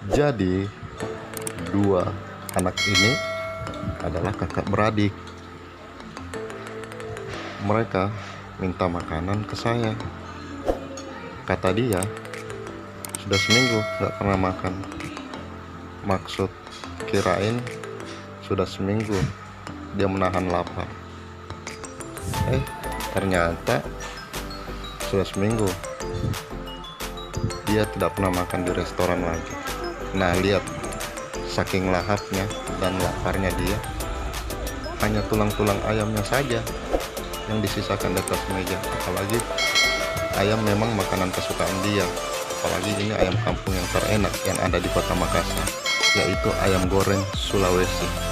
Jadi dua anak ini adalah kakak beradik. Mereka minta makanan ke saya. Kata dia sudah seminggu gak pernah makan. Maksud kirain sudah seminggu dia menahan lapar. Ternyata sudah seminggu dia tidak pernah makan di restoran lagi. Nah, lihat, saking lahapnya dan laparnya dia, hanya tulang-tulang ayamnya saja yang disisakan di atas meja. Apalagi ayam memang makanan kesukaan dia. Apalagi ini ayam kampung yang terenak yang ada di kota Makassar, yaitu ayam goreng Sulawesi.